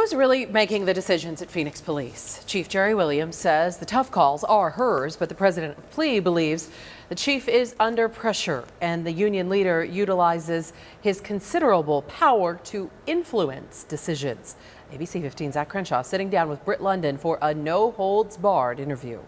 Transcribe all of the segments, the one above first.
Who's really making the decisions at Phoenix Police? Chief Jerry Williams says the tough calls are hers, but the president of PLEA believes the chief is under pressure and the union leader utilizes his considerable power to influence decisions. ABC 15's Zach Crenshaw sitting down with Britt London for a no-holds-barred interview.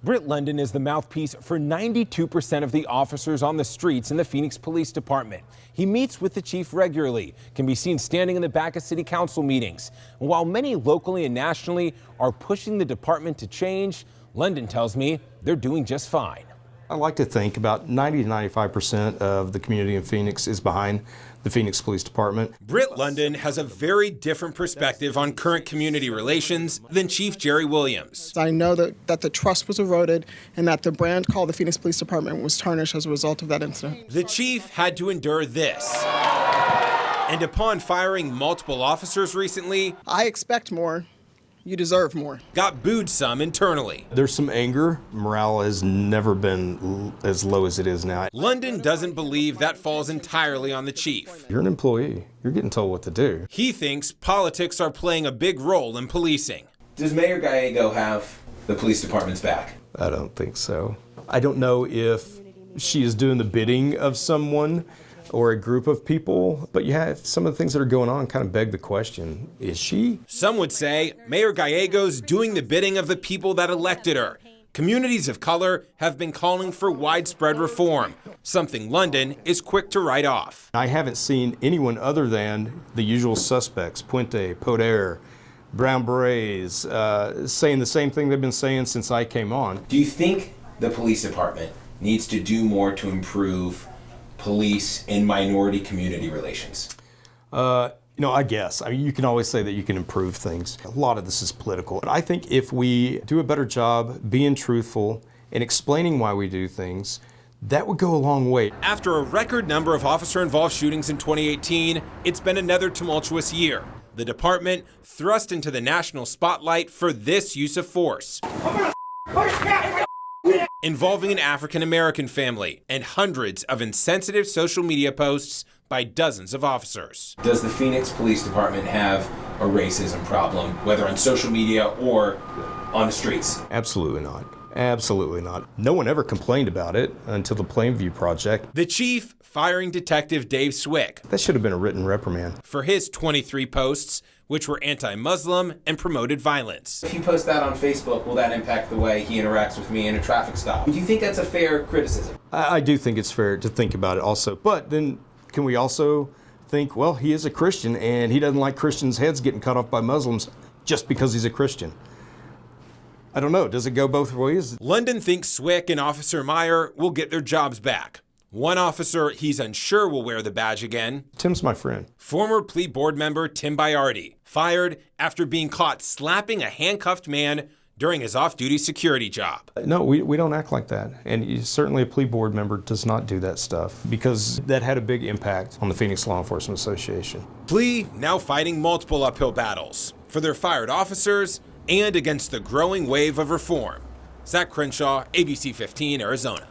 Britt London is the mouthpiece for 92% of the officers on the streets in the Phoenix Police Department. He meets with the chief regularly, can be seen standing in the back of city council meetings. And while many locally and nationally are pushing the department to change, London tells me they're doing just fine. I like to think about 90 to 95% of the community in Phoenix is behind the Phoenix Police Department. Britt London has a very different perspective on current community relations than Chief Jerry Williams. I know that the trust was eroded and that the brand called the Phoenix Police Department was tarnished as a result of that incident. The chief had to endure this. And upon firing multiple officers recently, I expect more. You deserve more. Got booed some internally. There's some anger. Morale has never been as low as it is now. London doesn't believe that falls entirely on the chief. You're an employee. You're getting told what to do. He thinks politics are playing a big role in policing. Does Mayor Gallego have the police department's back? I don't think so. I don't know if she is doing the bidding of someone or a group of people, but you have some of the things that are going on kind of beg the question, is she? Some would say Mayor Gallego's doing the bidding of the people that elected her. Communities of color have been calling for widespread reform, something London is quick to write off. I haven't seen anyone other than the usual suspects, Puente, Poder, Brown Berets, saying the same thing they've been saying since I came on. Do you think the police department needs to do more to improve police and minority community relations? I guess. I mean, you can always say that you can improve things. A lot of this is political. But I think if we do a better job being truthful and explaining why we do things, that would go a long way. After a record number of officer-involved shootings in 2018, it's been another tumultuous year. The department thrust into the national spotlight for this use of force, involving an African-American family and hundreds of insensitive social media posts by dozens of officers. Does the Phoenix Police Department have a racism problem, whether on social media or on the streets? Absolutely not. Absolutely not. No one ever complained about it until the Plainview Project. The chief firing Detective Dave Swick. That should have been a written reprimand. For his 23 posts, which were anti-Muslim and promoted violence. If you post that on Facebook, will that impact the way he interacts with me in a traffic stop? Do you think that's a fair criticism? I do think it's fair to think about it also. But then can we also think, well, he is a Christian and he doesn't like Christians' heads getting cut off by Muslims just because he's a Christian? I don't know. Does it go both ways? London thinks Swick and Officer Meyer will get their jobs back. One officer he's unsure will wear the badge again. Tim's my friend. Former PLEA board member Tim Biardi, fired after being caught slapping a handcuffed man during his off-duty security job. No, we don't act like that. And certainly a PLEA board member does not do that stuff because that had a big impact on the Phoenix Law Enforcement Association. PLEA now fighting multiple uphill battles for their fired officers and against the growing wave of reform. Zach Crenshaw, ABC 15, Arizona.